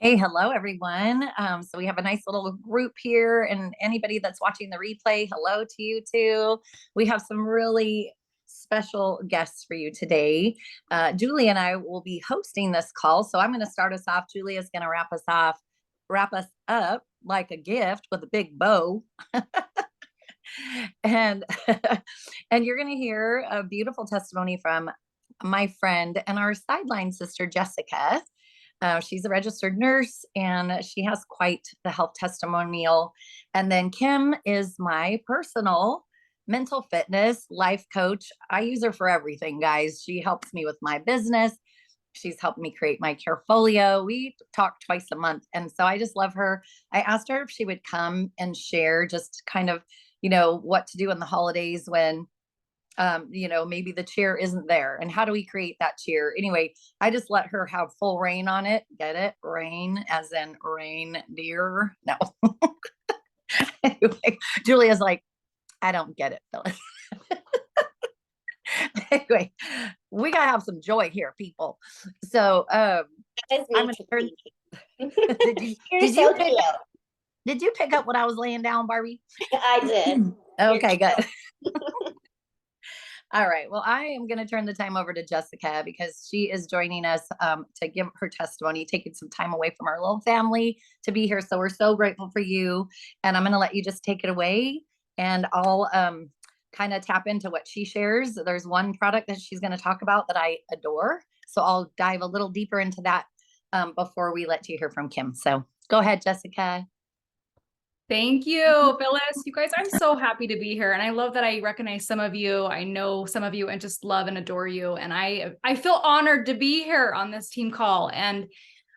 Hey, hello everyone. So we have a nice little group here, and anybody that's watching the replay, hello to you too. We have some really special guests for you today. Julie and I will be hosting this call, so I'm going to start us off. Julie is going to wrap us up like a gift with a big bow, and and you're going to hear a beautiful testimony from my friend and our sideline sister Jessica. She's a registered nurse and she has quite the health testimonial. And then Kim is my personal mental fitness life coach. I use her for everything, guys. She helps me with my business. She's helped me create my Carefolio. We talk twice a month. And so I just love her. I asked her if she would come and share just kind of, what to do in the holidays when maybe the cheer isn't there, and how do we create that cheer? Anyway, I just let her have full reign on it. Get it? Rain as in rain deer. No. Anyway, Julia's like, I don't get it, Phyllis. Anyway, we gotta have some joy here, people. So That is I'm me gonna turn. did you You're did you so pick cute. did you pick up what I was laying down, Barbie? I did. You're Okay, good. cute. All right. Well, I am going to turn the time over to Jessica because she is joining us to give her testimony, taking some time away from our little family to be here. So we're so grateful for you. And I'm going to let you just take it away, and I'll kind of tap into what she shares. There's one product that she's going to talk about that I adore. So I'll dive a little deeper into that before we let you hear from Kim. So go ahead, Jessica. Thank you, Phyllis. You guys, I'm so happy to be here. And I love that I recognize some of you. I know some of you and just love and adore you. And I feel honored to be here on this team call. And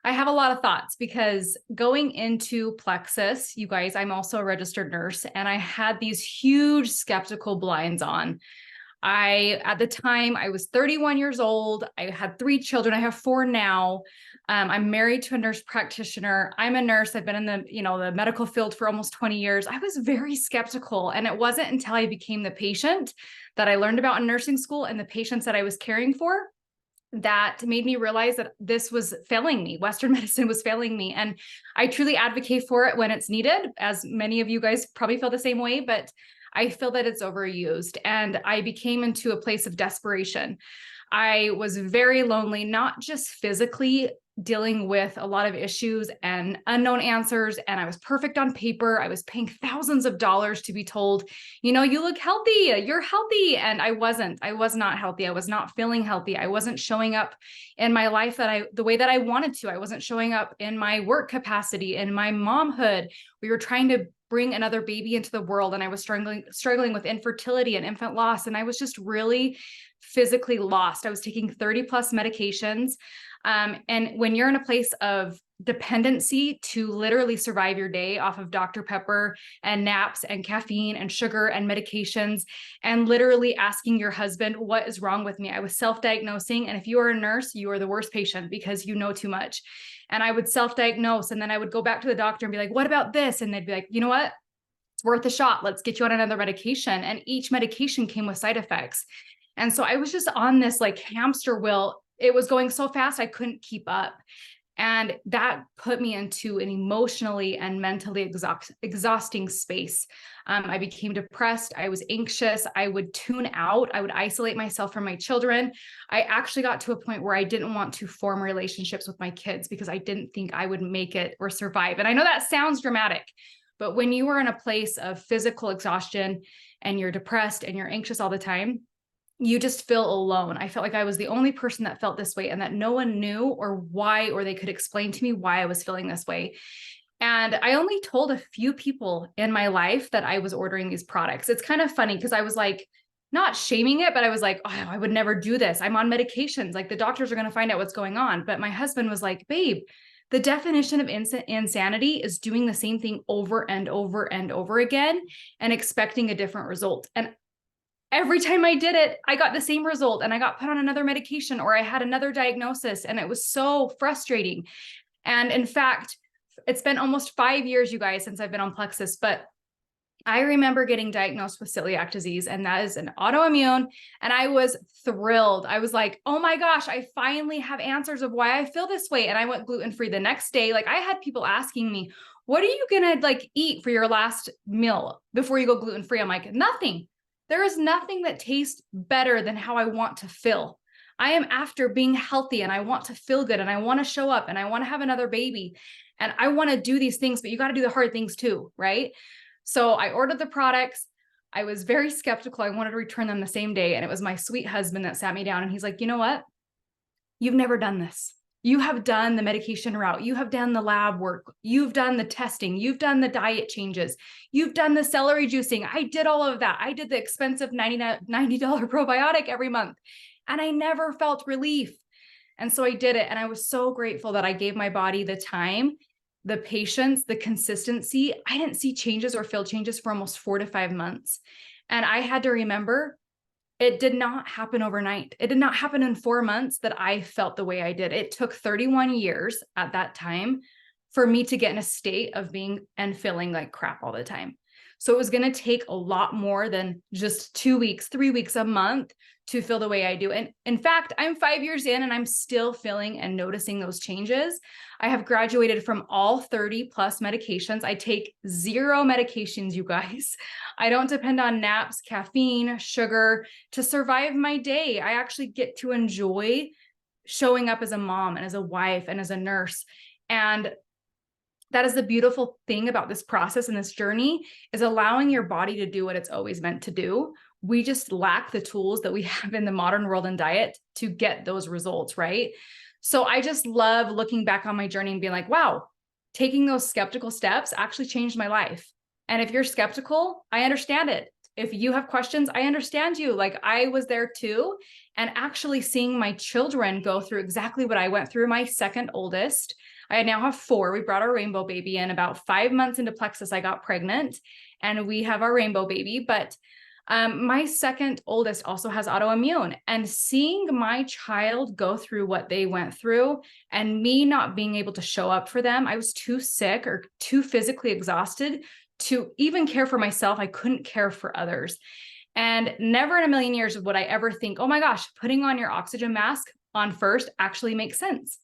I have a lot of thoughts because going into Plexus, you guys, I'm also a registered nurse, and I had these huge skeptical blinds on. At the time, I was 31 years old. I had 3 children. I have 4 now. I'm married to a nurse practitioner. I'm a nurse. I've been in the medical field for almost 20 years. I was very skeptical. And it wasn't until I became the patient that I learned about in nursing school and the patients that I was caring for that made me realize that this was failing me. Western medicine was failing me. And I truly advocate for it when it's needed, as many of you guys probably feel the same way, but I feel that it's overused. And I became into a place of desperation. I was very lonely, not just physically dealing with a lot of issues and unknown answers. And I was perfect on paper. I was paying thousands of dollars to be told, you look healthy, you're healthy. And I was not healthy. I was not feeling healthy. I wasn't showing up in my life the way that I wanted to. I wasn't showing up in my work capacity, in my momhood. We were trying to bring another baby into the world, and I was struggling with infertility and infant loss. And I was just really physically lost. I was taking 30 plus medications. And when you're in a place of dependency to literally survive your day off of Dr. Pepper and naps and caffeine and sugar and medications, and literally asking your husband, what is wrong with me? I was self-diagnosing. And if you are a nurse, you are the worst patient because you know too much. And I would self-diagnose, and then I would go back to the doctor and be like, what about this? And they'd be like, you know what? It's worth a shot. Let's get you on another medication. And each medication came with side effects. And so I was just on this like hamster wheel. It was going so fast, I couldn't keep up. And that put me into an emotionally and mentally exhausting space. I became depressed. I was anxious. I would tune out. I would isolate myself from my children. I actually got to a point where I didn't want to form relationships with my kids because I didn't think I would make it or survive. And I know that sounds dramatic, but when you are in a place of physical exhaustion and you're depressed and you're anxious all the time, you just feel alone. I felt like I was the only person that felt this way, and that no one knew or why, or they could explain to me why I was feeling this way. And I only told a few people in my life that I was ordering these products. It's kind of funny because I was like, not shaming it, but I was like, oh, I would never do this. I'm on medications. Like the doctors are going to find out what's going on. But my husband was like, babe, the definition of insanity is doing the same thing over and over and over again and expecting a different result. And every time I did it, I got the same result, and I got put on another medication, or I had another diagnosis, and it was so frustrating. And in fact, it's been almost 5 years, you guys, since I've been on Plexus, but I remember getting diagnosed with celiac disease, and that is an autoimmune. And I was thrilled. I was like, oh my gosh, I finally have answers of why I feel this way. And I went gluten-free the next day. Like I had people asking me, what are you going to like eat for your last meal before you go gluten-free? I'm like, nothing. There is nothing that tastes better than how I want to feel. I am after being healthy and I want to feel good and I want to show up and I want to have another baby and I want to do these things, but you got to do the hard things too, right? So I ordered the products. I was very skeptical. I wanted to return them the same day. And it was my sweet husband that sat me down and he's like, you know what? You've never done this. You have done the medication route. You have done the lab work. You've done the testing. You've done the diet changes. You've done the celery juicing. I did all of that. I did the expensive $90 probiotic every month and I never felt relief. And so I did it. And I was so grateful that I gave my body the time, the patience, the consistency. I didn't see changes or feel changes for almost 4 to 5 months. And I had to remember it did not happen overnight. It did not happen in 4 months that I felt the way I did. It took 31 years at that time for me to get in a state of being and feeling like crap all the time. So it was going to take a lot more than just 2 weeks, 3 weeks, a month to feel the way I do. And in fact, I'm 5 years in and I'm still feeling and noticing those changes. I have graduated from all 30 plus medications. I take 0 medications, you guys. I don't depend on naps, caffeine, sugar to survive my day. I actually get to enjoy showing up as a mom and as a wife and as a nurse. And that is the beautiful thing about this process and this journey is allowing your body to do what it's always meant to do. We just lack the tools that we have in the modern world and diet to get those results, right? So I just love looking back on my journey and being like, wow, taking those skeptical steps actually changed my life. And if you're skeptical, I understand it. If you have questions, I understand you. Like I was there too. And actually seeing my children go through exactly what I went through, my second oldest, I now have 4. We brought our rainbow baby in about 5 months into Plexus. I got pregnant and we have our rainbow baby, but my second oldest also has autoimmune, and seeing my child go through what they went through and me not being able to show up for them, I was too sick or too physically exhausted to even care for myself. I couldn't care for others. And never in a million years would I ever think, oh my gosh, putting on your oxygen mask on first actually makes sense.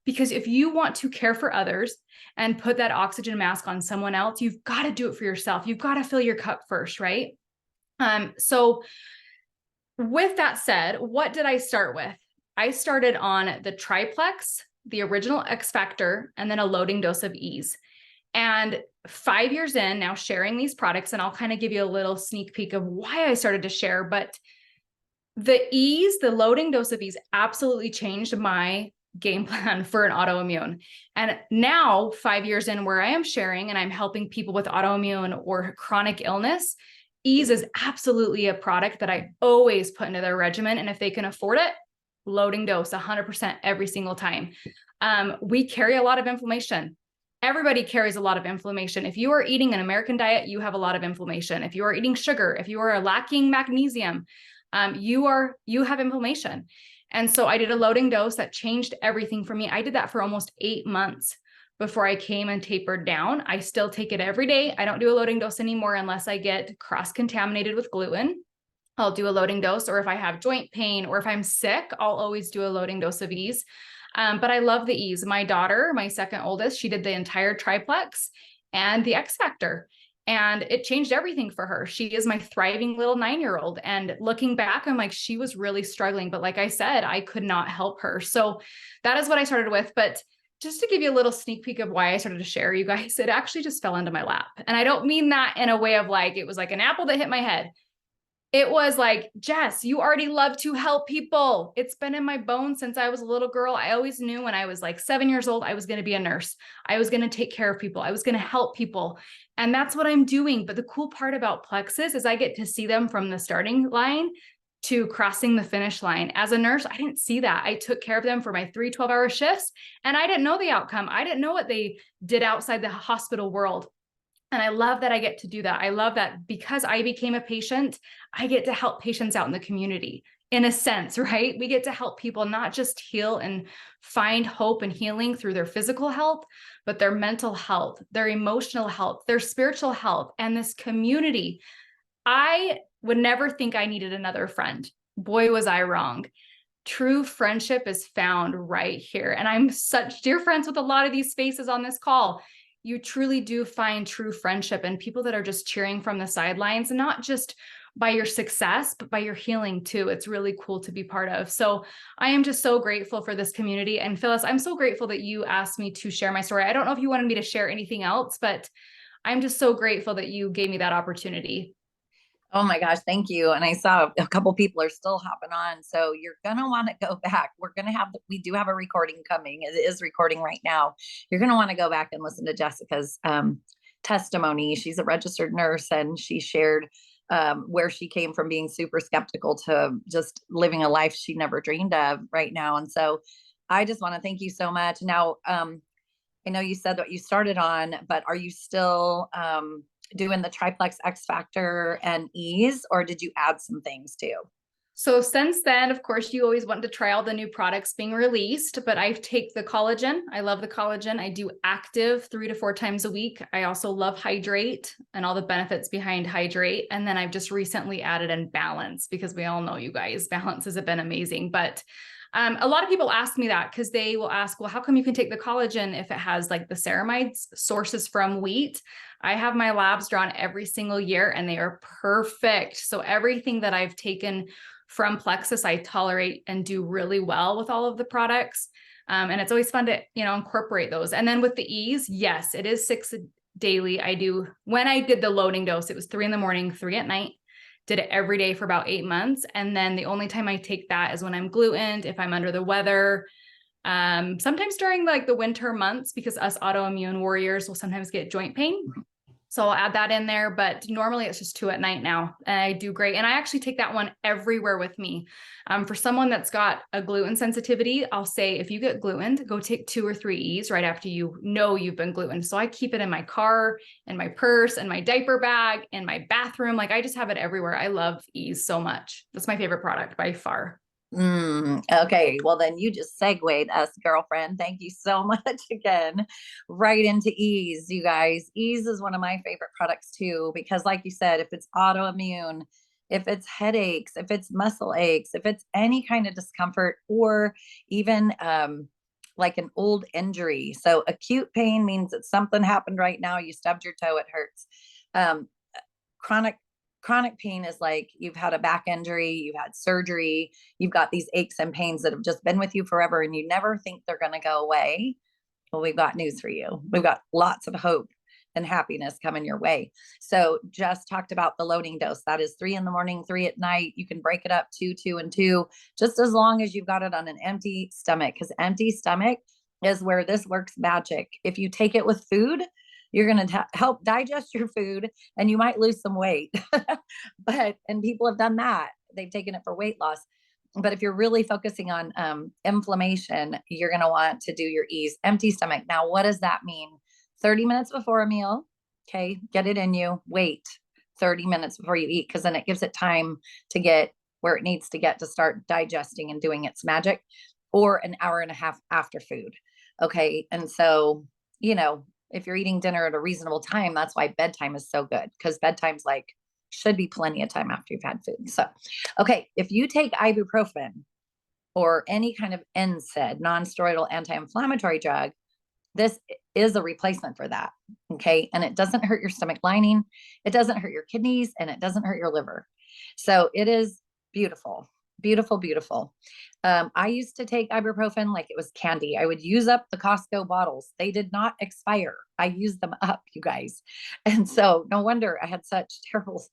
Because if you want to care for others and put that oxygen mask on someone else, you've got to do it for yourself. You've got to fill your cup first, right? So with that said, what did I start with? I started on the triplex, the original X Factor, and then a loading dose of Ease. And 5 years in now sharing these products, and I'll kind of give you a little sneak peek of why I started to share, but the Ease, the loading dose of Ease absolutely changed my game plan for an autoimmune. And now 5 years in where I am sharing and I'm helping people with autoimmune or chronic illness, Ease is absolutely a product that I always put into their regimen. And if they can afford it, loading dose 100% every single time. We carry a lot of inflammation. Everybody carries a lot of inflammation. If you are eating an American diet, you have a lot of inflammation. If you are eating sugar, if you are lacking magnesium, you have inflammation. And so I did a loading dose that changed everything for me. I did that for almost 8 months before I came and tapered down. I still take it every day. I don't do a loading dose anymore unless I get cross-contaminated with gluten. I'll do a loading dose, or if I have joint pain or if I'm sick, I'll always do a loading dose of Ease. But I love the Ease. My daughter, my second oldest, she did the entire triplex and the X Factor. And it changed everything for her. She is my thriving little 9-year-old. And looking back, I'm like, she was really struggling. But like I said, I could not help her. So that is what I started with. But just to give you a little sneak peek of why I started to share, you guys, it actually just fell into my lap. And I don't mean that in a way of like, it was like an apple that hit my head. It was like, Jess, you already love to help people. It's been in my bones since I was a little girl. I always knew when I was like 7 years old, I was going to be a nurse. I was going to take care of people. I was going to help people. And that's what I'm doing. But the cool part about Plexus is I get to see them from the starting line to crossing the finish line. As a nurse, I didn't see that. I took care of them for my 3 12-hour shifts, and I didn't know the outcome. I didn't know what they did outside the hospital world. And I love that I get to do that. I love that because I became a patient, I get to help patients out in the community. in a sense, right? We get to help people not just heal and find hope and healing through their physical health, but their mental health, their emotional health, their spiritual health, and this community. I would never think I needed another friend. Boy, was I wrong. True friendship is found right here. And I'm such dear friends with a lot of these faces on this call. You truly do find true friendship and people that are just cheering from the sidelines, not just by your success, but by your healing too. It's really cool to be part of. So I am just so grateful for this community. And Phyllis, I'm so grateful that you asked me to share my story. I don't know if you wanted me to share anything else, but I'm just so grateful that you gave me that opportunity. Oh my gosh, thank you. And I saw a couple people are still hopping on. So you're going to want to go back. We do have a recording coming. It is recording right now. You're going to want to go back and listen to Jessica's testimony. She's a registered nurse and she shared where she came from being super skeptical to just living a life she never dreamed of right now. And so I just want to thank you so much. Now, I know you said that you started on, but are you still doing the Triplex X Factor and Ease, or did you add some things too? So since then, of course, you always want to try all the new products being released, but I take the collagen. I love the collagen. I do active 3 to 4 times a week. I also love hydrate and all the benefits behind hydrate. And then I've just recently added in balance because we all know, you guys, balance has been amazing. But a lot of people ask me that because they will ask, well, how come you can take the collagen if it has like the ceramides sources from wheat? I have my labs drawn every single year and they are perfect. So everything that I've taken from Plexus, I tolerate and do really well with all of the products. And it's always fun to, incorporate those. And then with the Ease, yes, it is 6 daily. When I did the loading dose, it was 3 in the morning, 3 at night. Did it every day for about 8 months. And then the only time I take that is when I'm glutened, if I'm under the weather, sometimes during like the winter months, because us autoimmune warriors will sometimes get joint pain. So I'll add that in there, but normally it's just 2 at night now. And I do great. And I actually take that one everywhere with me. For someone that's got a gluten sensitivity, I'll say, if you get glutened, go take 2 or 3 E's right after you know you've been glutened. So I keep it in my car, in my purse, in my diaper bag, in my bathroom. Like I just have it everywhere. I love Ease so much. That's my favorite product by far. Okay, well then you just segued us, girlfriend. Thank you so much again. Right into Ease, you guys. Ease is one of my favorite products too, because like you said, if it's autoimmune, if it's headaches, if it's muscle aches, if it's any kind of discomfort, or even like an old injury. So acute pain means that something happened right now. You stubbed your toe, it hurts. Chronic pain is like you've had a back injury, you've had surgery, you've got these aches and pains that have just been with you forever and you never think they're going to go away. Well, we've got news for you. We've got lots of hope and happiness coming your way. So just talked about the loading dose. That is 3 in the morning, 3 at night. You can break it up 2, 2, and 2, just as long as you've got it on an empty stomach, because empty stomach is where this works magic. If you take it with food, you're going to help digest your food and you might lose some weight. And people have done that. They've taken it for weight loss. But if you're really focusing on inflammation, you're going to want to do your Ease empty stomach. Now, what does that mean? 30 minutes before a meal. Okay. Get it in you. Wait 30 minutes before you eat, because then it gives it time to get where it needs to get to start digesting and doing its magic, or an hour and a half after food. Okay. And so, if you're eating dinner at a reasonable time, that's why bedtime is so good, because bedtime's should be plenty of time after you've had food. So, okay, if you take ibuprofen or any kind of NSAID, non-steroidal anti-inflammatory drug, this is a replacement for that. Okay. And it doesn't hurt your stomach lining. It doesn't hurt your kidneys, and it doesn't hurt your liver. So it is beautiful. Beautiful, beautiful. I used to take ibuprofen like it was candy. I would use up the Costco bottles. They did not expire. I used them up, you guys. And so no wonder I had such terrible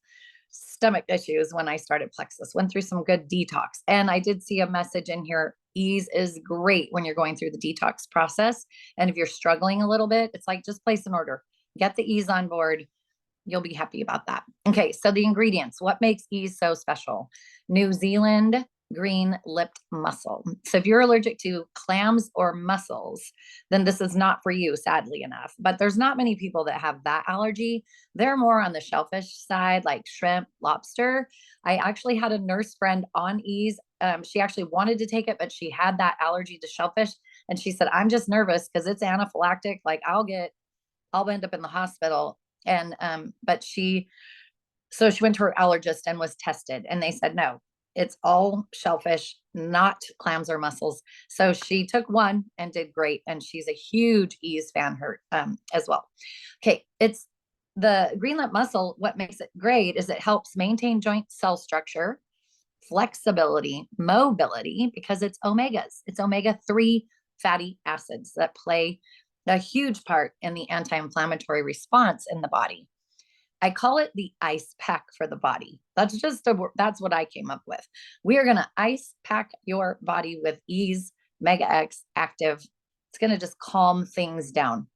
stomach issues when I started Plexus. Went through some good detox. And I did see a message in here. Ease is great when you're going through the detox process. And if you're struggling a little bit, it's like, just place an order. Get the Ease on board. You'll be happy about that. Okay, so the ingredients, what makes Ease so special? New Zealand green lipped mussel. So if you're allergic to clams or mussels, then this is not for you, sadly enough. But there's not many people that have that allergy. They're more on the shellfish side, like shrimp, lobster. I actually had a nurse friend on ease. She actually wanted to take it, but she had that allergy to shellfish. And she said, I'm just nervous because it's anaphylactic. Like I'll end up in the hospital. And so she went to her allergist and was tested, and they said, no, it's all shellfish, not clams or mussels. So she took one and did great. And she's a huge Ease fan as well. Okay. It's the green lip mussel. What makes it great is it helps maintain joint cell structure, flexibility, mobility, because it's omegas. It's omega-3 fatty acids that play a huge part in the anti-inflammatory response in the body. I call it the ice pack for the body. That's what I came up with. We are going to ice pack your body with Ease Mega X Active. It's going to just calm things down.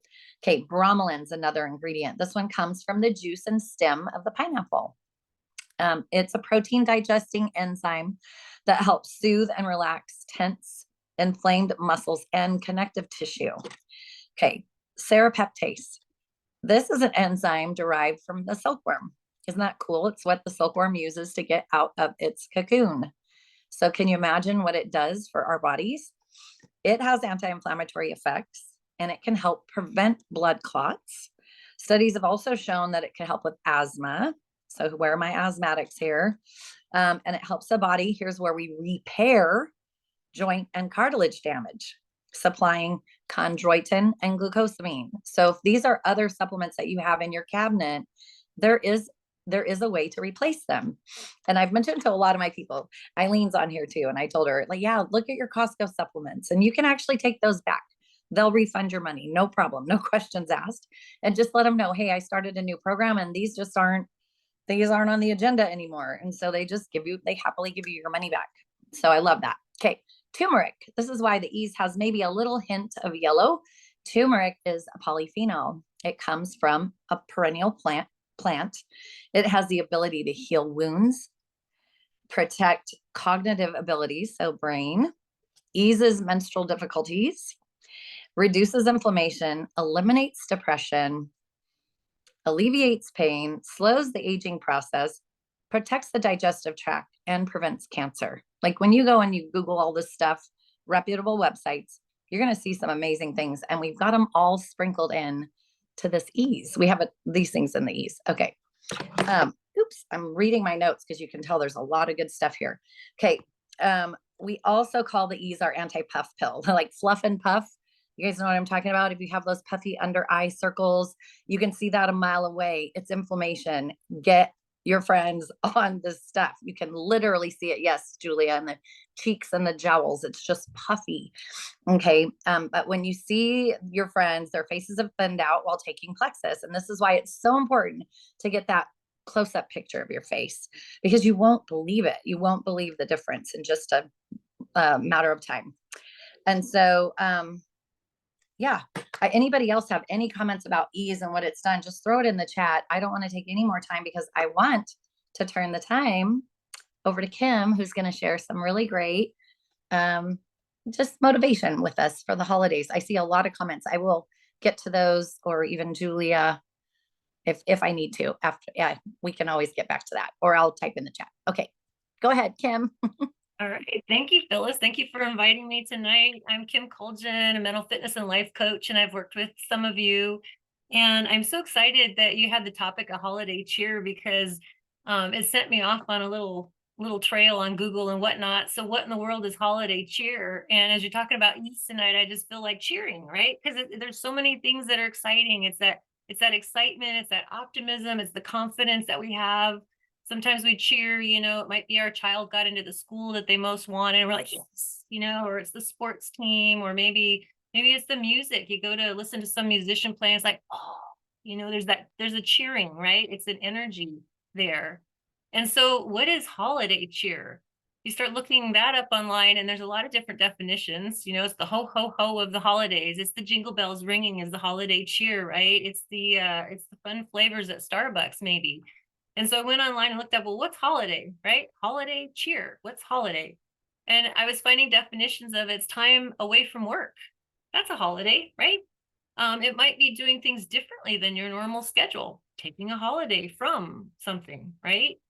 Okay, bromolin's another ingredient. This one comes from the juice and stem of the pineapple. It's a protein digesting enzyme that helps soothe and relax tense, inflamed muscles and connective tissue. Okay, serrapeptase. This is an enzyme derived from the silkworm. Isn't that cool? It's what the silkworm uses to get out of its cocoon. So can you imagine what it does for our bodies? It has anti-inflammatory effects, and it can help prevent blood clots. Studies have also shown that it can help with asthma. So where are my asthmatics here? And it helps the body. Here's where we repair joint and cartilage damage, supplying chondroitin and glucosamine. So if these are other supplements that you have in your cabinet, there is a way to replace them. And I've mentioned to a lot of my people, Eileen's on here too. And I told her, like, yeah, look at your Costco supplements and you can actually take those back. They'll refund your money. No problem. No questions asked. And just let them know, hey, I started a new program and these aren't on the agenda anymore. And so they happily give you your money back. So I love that. Okay. Turmeric. This is why the Ease has maybe a little hint of yellow. Turmeric is a polyphenol. It comes from a perennial plant. It has the ability to heal wounds, protect cognitive abilities, so brain, eases menstrual difficulties, reduces inflammation, eliminates depression, alleviates pain, slows the aging process, protects the digestive tract, and prevents cancer. Like when you go and you Google all this stuff, reputable websites, you're going to see some amazing things. And we've got them all sprinkled in to this Ease. We have these things in the Ease. Okay. Oops, I'm reading my notes because you can tell there's a lot of good stuff here. Okay. We also call the Ease our anti-puff pill, like fluff and puff. You guys know what I'm talking about? If you have those puffy under eye circles, you can see that a mile away. It's inflammation. Get your friends on this stuff. You can literally see it. Yes, Julia, and the cheeks and the jowls. It's just puffy. Okay. But when you see your friends, their faces have thinned out while taking Plexus. And this is why it's so important to get that close-up picture of your face, because you won't believe it. You won't believe the difference in just a matter of time. And so, yeah, anybody else have any comments about Ease and what it's done? Just throw it in the chat. I don't want to take any more time because I want to turn the time over to Kim, who's going to share some really great just motivation with us for the holidays. I see a lot of comments. I will get to those, or even Julia, if I need to. After, yeah, we can always get back to that, or I'll type in the chat. Okay, go ahead, Kim. All right. Thank you, Phyllis. Thank you for inviting me tonight. I'm Kim Colgin, a mental fitness and life coach, and I've worked with some of you. And I'm so excited that you had the topic of holiday cheer, because it sent me off on a little trail on Google and whatnot. So what in the world is holiday cheer? And as you're talking about Ease tonight, I just feel like cheering, right? Because there's so many things that are exciting. It's that excitement, it's that optimism, it's the confidence that we have. Sometimes we cheer, it might be our child got into the school that they most wanted, and we're like, yes, or it's the sports team, or maybe it's the music. You go to listen to some musician playing, it's like, oh, there's a cheering, right? It's an energy there. And so what is holiday cheer? You start looking that up online, and there's a lot of different definitions. It's the ho ho ho of the holidays. It's the jingle bells ringing is the holiday cheer, right? It's the fun flavors at Starbucks, maybe. And so I went online and looked up, well, what's holiday, right? Holiday cheer. What's holiday? And I was finding definitions of it's time away from work. That's a holiday, right? It might be doing things differently than your normal schedule, taking a holiday from something, right?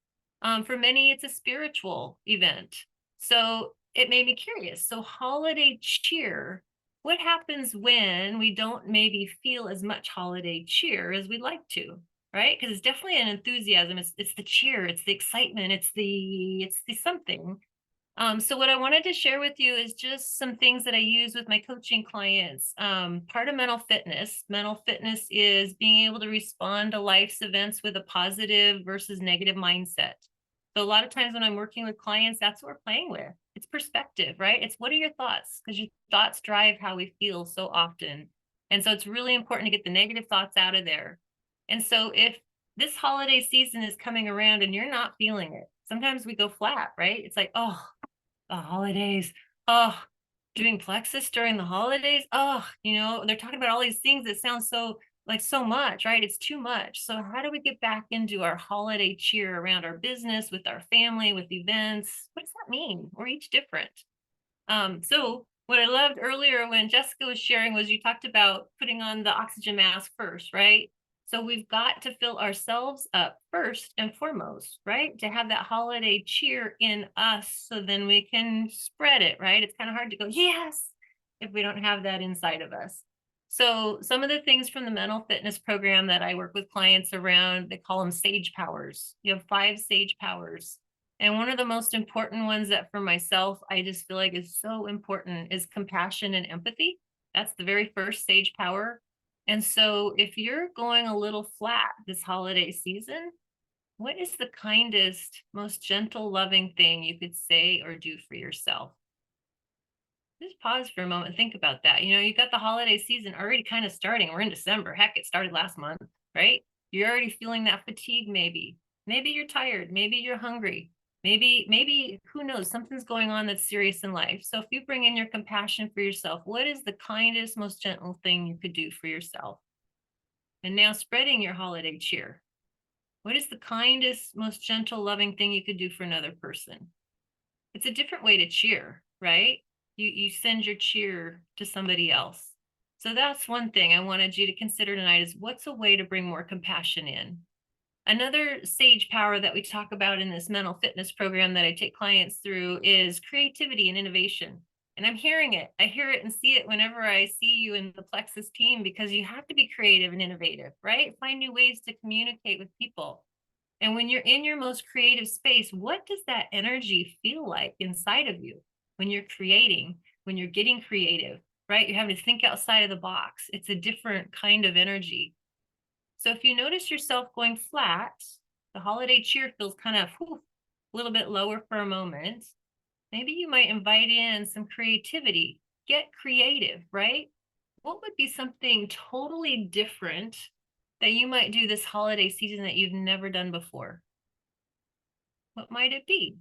For many, it's a spiritual event. So it made me curious. So, holiday cheer, what happens when we don't maybe feel as much holiday cheer as we'd like to? Right? Because it's definitely an enthusiasm. It's the cheer, it's the excitement, it's the something. So what I wanted to share with you is just some things that I use with my coaching clients. Part of mental fitness. Mental fitness is being able to respond to life's events with a positive versus negative mindset. So a lot of times when I'm working with clients, that's what we're playing with. It's perspective, right? It's what are your thoughts? Because your thoughts drive how we feel so often. And so it's really important to get the negative thoughts out of there. And so if this holiday season is coming around and you're not feeling it, sometimes we go flat, right? It's like, oh, the holidays. Oh, doing plexus during the holidays. Oh, they're talking about all these things that sound so like so much, right? It's too much. So how do we get back into our holiday cheer around our business, with our family, with events? What does that mean? We're each different. So what I loved earlier when Jessica was sharing was you talked about putting on the oxygen mask first, right? So we've got to fill ourselves up first and foremost, right? To have that holiday cheer in us so then we can spread it, right? It's kind of hard to go, yes, if we don't have that inside of us. So some of the things from the mental fitness program that I work with clients around, they call them sage powers. You have 5 sage powers. And one of the most important ones that for myself, I just feel like is so important is compassion and empathy. That's the very first sage power. And so if you're going a little flat this holiday season, what is the kindest, most gentle, loving thing you could say or do for yourself? Just pause for a moment and think about that. You got the holiday season already kind of starting. We're in December. Heck, it started last month, right? You're already feeling that fatigue, maybe. Maybe you're tired. Maybe you're hungry. Maybe, who knows, something's going on that's serious in life. So if you bring in your compassion for yourself, what is the kindest, most gentle thing you could do for yourself? And now spreading your holiday cheer. What is the kindest, most gentle, loving thing you could do for another person? It's a different way to cheer, right? You send your cheer to somebody else. So that's one thing I wanted you to consider tonight is what's a way to bring more compassion in? Another sage power that we talk about in this mental fitness program that I take clients through is creativity and innovation. And I'm hearing it. I hear it and see it whenever I see you in the Plexus team because you have to be creative and innovative, right? Find new ways to communicate with people. And when you're in your most creative space, what does that energy feel like inside of you when you're creating, when you're getting creative, right? You're having to think outside of the box. It's a different kind of energy. So if you notice yourself going flat, the holiday cheer feels kind of a little bit lower for a moment. Maybe you might invite in some creativity. Get creative, right? What would be something totally different that you might do this holiday season that you've never done before? What might it be?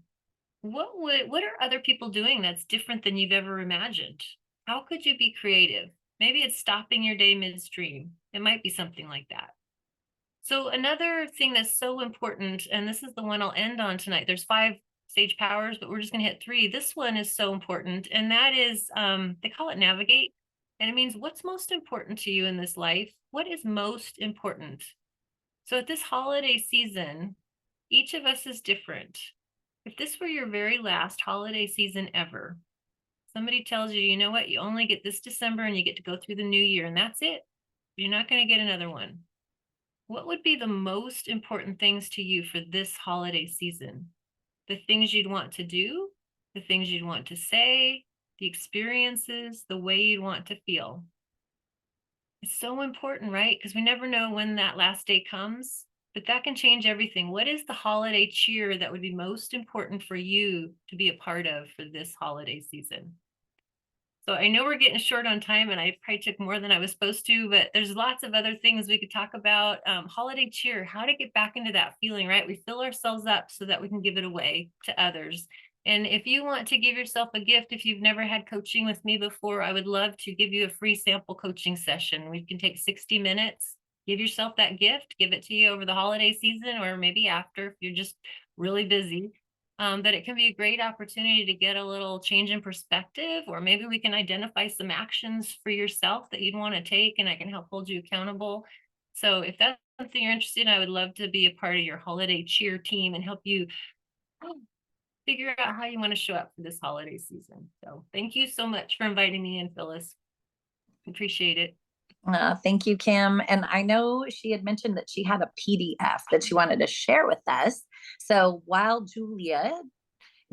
What are other people doing that's different than you've ever imagined? How could you be creative? Maybe it's stopping your day midstream. It might be something like that. So another thing that's so important, and this is the one I'll end on tonight. There's 5 sage powers, but we're just going to hit 3. This one is so important, and that is they call it navigate, and it means what's most important to you in this life. What is most important? So at this holiday season, each of us is different. If this were your very last holiday season ever, somebody tells you, you know what, you only get this December and you get to go through the new year, and that's it. You're not going to get another one. What would be the most important things to you for this holiday season? The things you'd want to do, the things you'd want to say, the experiences, the way you'd want to feel. It's so important, right? Because we never know when that last day comes, but that can change everything. What is the holiday cheer that would be most important for you to be a part of for this holiday season? So I know we're getting short on time and I probably took more than I was supposed to, but there's lots of other things we could talk about. Holiday cheer, how to get back into that feeling, right? We fill ourselves up so that we can give it away to others. And if you want to give yourself a gift, if you've never had coaching with me before, I would love to give you a free sample coaching session. We can take 60 minutes, give yourself that gift, give it to you over the holiday season, or maybe after if you're just really busy. But it can be a great opportunity to get a little change in perspective, or maybe we can identify some actions for yourself that you'd want to take, and I can help hold you accountable. So if that's something you're interested in, I would love to be a part of your holiday cheer team and help you figure out how you want to show up for this holiday season. So thank you so much for inviting me in, Phyllis. Appreciate it. Thank you, Kim. And I know she had mentioned that she had a PDF that she wanted to share with us. So while Julia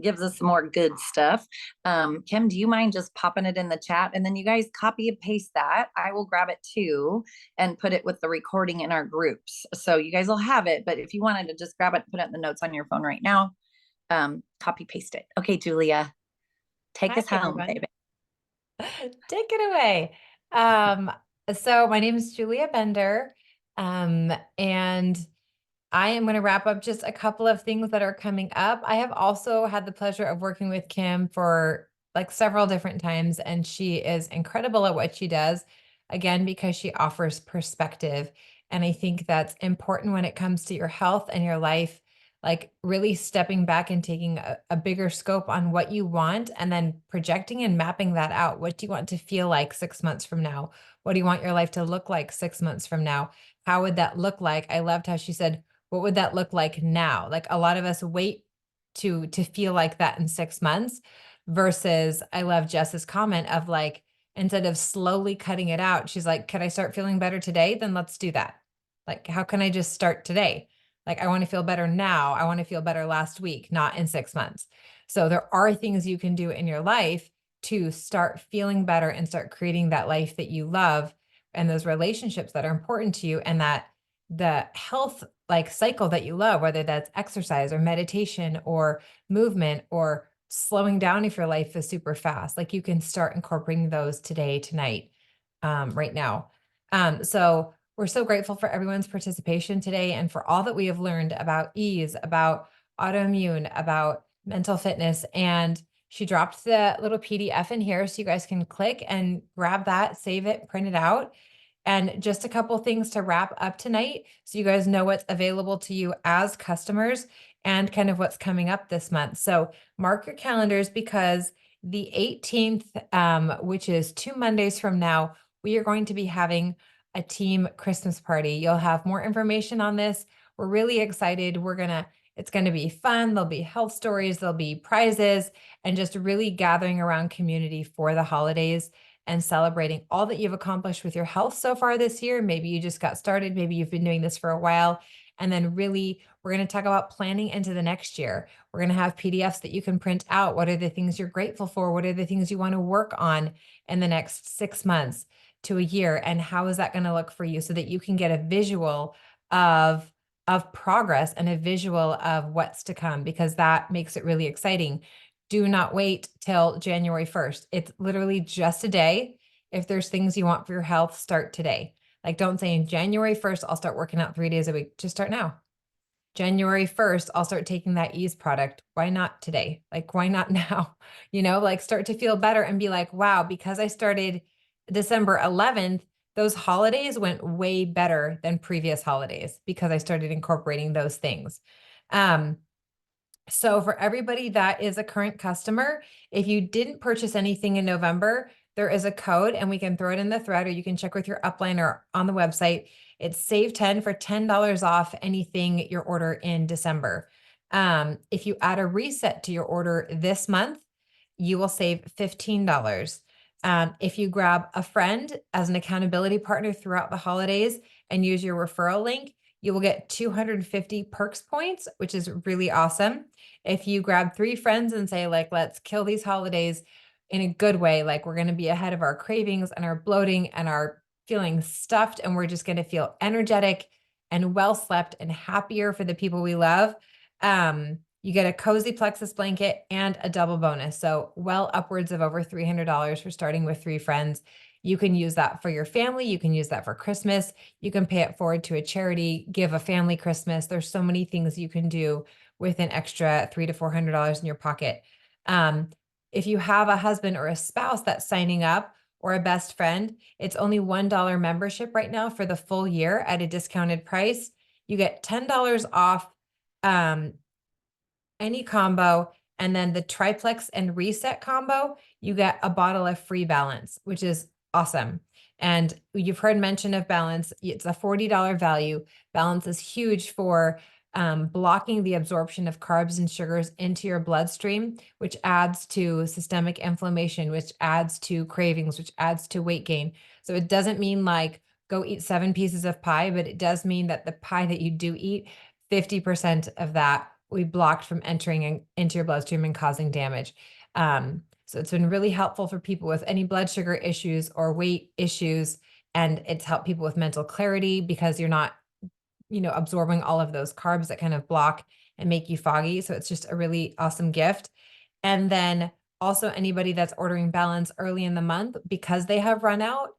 gives us some more good stuff, Kim, do you mind just popping it in the chat? And then you guys copy and paste that. I will grab it too and put it with the recording in our groups. So you guys will have it. But if you wanted to just grab it and put it in the notes on your phone right now, copy paste it. Okay, Julia, take Hi, us home, everyone. baby. Take it away. So my name is Julia Bender, and I am going to wrap up just a couple of things that are coming up. I have also had the pleasure of working with Kim for like several different times, and she is incredible at what she does, again, because she offers perspective. And I think that's important when it comes to your health and your life, like really stepping back and taking a bigger scope on what you want and then projecting and mapping that out. What do you want to feel like 6 months from now? What do you want your life to look like 6 months from now? How would that look like? I loved how she said, what would that look like now? Like a lot of us wait to feel like that in 6 months versus I love Jess's comment of like, instead of slowly cutting it out, she's like, could I start feeling better today? Then let's do that. Like, how can I just start today? Like, I want to feel better now. I want to feel better last week, not in 6 months. So there are things you can do in your life to start feeling better and start creating that life that you love and those relationships that are important to you, and that the health like cycle that you love, whether that's exercise or meditation or movement or slowing down if your life is super fast. Like you can start incorporating those today, tonight, right now. So we're so grateful for everyone's participation today and for all that we have learned about ease, about autoimmune, about mental fitness. And she dropped the little PDF in here so you guys can click and grab that, save it, print it out. And just a couple things to wrap up tonight so you guys know what's available to you as customers and kind of what's coming up this month. So mark your calendars because the 18th, which is 2 Mondays from now, we are going to be having a team Christmas party. You'll have more information on this. We're really excited. It's going to be fun. There'll be health stories, there'll be prizes, and just really gathering around community for the holidays and celebrating all that you've accomplished with your health so far this year. Maybe you just got started, maybe you've been doing this for a while. And then really, we're going to talk about planning into the next year. We're going to have PDFs that you can print out. What are the things you're grateful for? What are the things you want to work on in the next 6 months to a year? And how is that going to look for you so that you can get a visual of progress and a visual of what's to come, because that makes it really exciting. Do not wait till January 1st. It's literally just a day. If there's things you want for your health, start today. Like don't say in January 1st, I'll start working out 3 days a week. Just start now. January 1st, I'll start taking that ease product. Why not today? Like, why not now? Like start to feel better and be like, wow, because I started December 11th, those holidays went way better than previous holidays because I started incorporating those things. So for everybody that is a current customer, if you didn't purchase anything in November, there is a code and we can throw it in the thread, or you can check with your upline or on the website. It's save 10 for $10 off anything your order in December. If you add a reset to your order this month, you will save $15. If you grab a friend as an accountability partner throughout the holidays and use your referral link, you will get 250 perks points, which is really awesome. If you grab 3 friends and say like, let's kill these holidays in a good way, like we're going to be ahead of our cravings and our bloating and our feeling stuffed, and we're just going to feel energetic and well slept and happier for the people we love. You get a cozy plexus blanket and a double bonus. So well upwards of over $300 for starting with 3 friends. You can use that for your family. You can use that for Christmas. You can pay it forward to a charity, give a family Christmas. There's so many things you can do with an extra $300 to $400 in your pocket. If you have a husband or a spouse that's signing up, or a best friend, it's only $1 membership right now for the full year at a discounted price. You get $10 off any combo. And then the triplex and reset combo, you get a bottle of free Balance, which is awesome. And you've heard mention of Balance. It's a $40 value. Balance is huge for blocking the absorption of carbs and sugars into your bloodstream, which adds to systemic inflammation, which adds to cravings, which adds to weight gain. So it doesn't mean like go eat 7 pieces of pie, but it does mean that the pie that you do eat, 50% of that we blocked from entering into your bloodstream and causing damage. So it's been really helpful for people with any blood sugar issues or weight issues. And it's helped people with mental clarity because you're not, absorbing all of those carbs that kind of block and make you foggy. So it's just a really awesome gift. And then also anybody that's ordering Balance early in the month, because they have run out,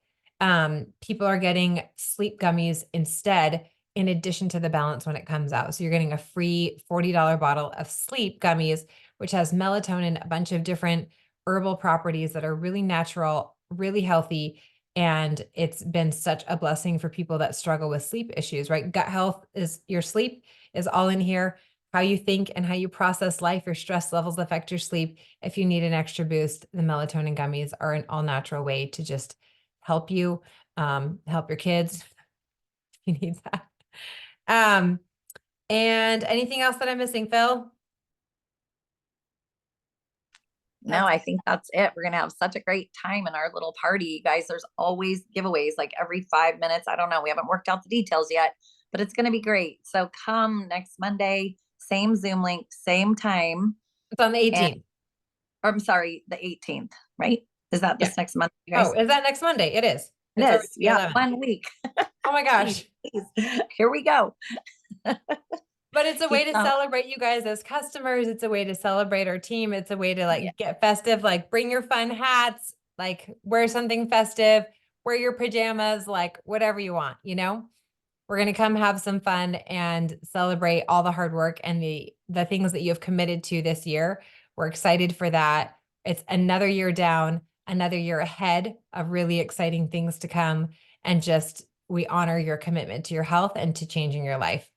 people are getting sleep gummies instead, in addition to the Balance when it comes out. So you're getting a free $40 bottle of sleep gummies, which has melatonin, a bunch of different herbal properties that are really natural, really healthy. And it's been such a blessing for people that struggle with sleep issues, right? Gut health is your sleep is all in here. How you think and how you process life, your stress levels affect your sleep. If you need an extra boost, the melatonin gummies are an all natural way to just help you, help your kids if you need that. And anything else that I'm missing, Phil? No, I think that's it. We're gonna have such a great time in our little party, you guys. There's always giveaways like every 5 minutes. I don't know. We haven't worked out the details yet, but it's gonna be great. So come next Monday, same Zoom link, same time. It's on the And 18th. or I'm sorry, the 18th, right? Is that this next month, you guys? Oh, is that next Monday? It is. It It's is. already the Yeah, 11th. 1 week. Oh my gosh. Jeez. Here we go. But it's a way to Keep up. celebrate you guys as customers. It's a way to celebrate our team. It's a way to like Yeah. get festive, like bring your fun hats, like wear something festive, wear your pajamas, like whatever you want, We're going to come have some fun and celebrate all the hard work and the things that you have committed to this year. We're excited for that. It's another year down, another year ahead of really exciting things to come. And just we honor your commitment to your health and to changing your life.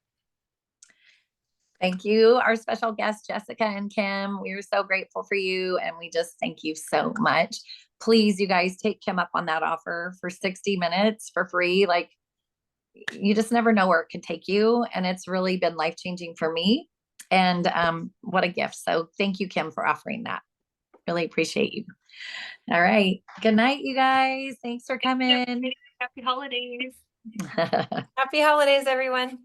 Thank you, our special guests, Jessica and Kim. We are so grateful for you, and we just thank you so much. Please, you guys, take Kim up on that offer for 60 minutes for free. Like, you just never know where it could take you, and it's really been life-changing for me. And what a gift. So thank you, Kim, for offering that. Really appreciate you. All right. Good night, you guys. Thanks for coming. Happy holidays. Happy holidays, everyone.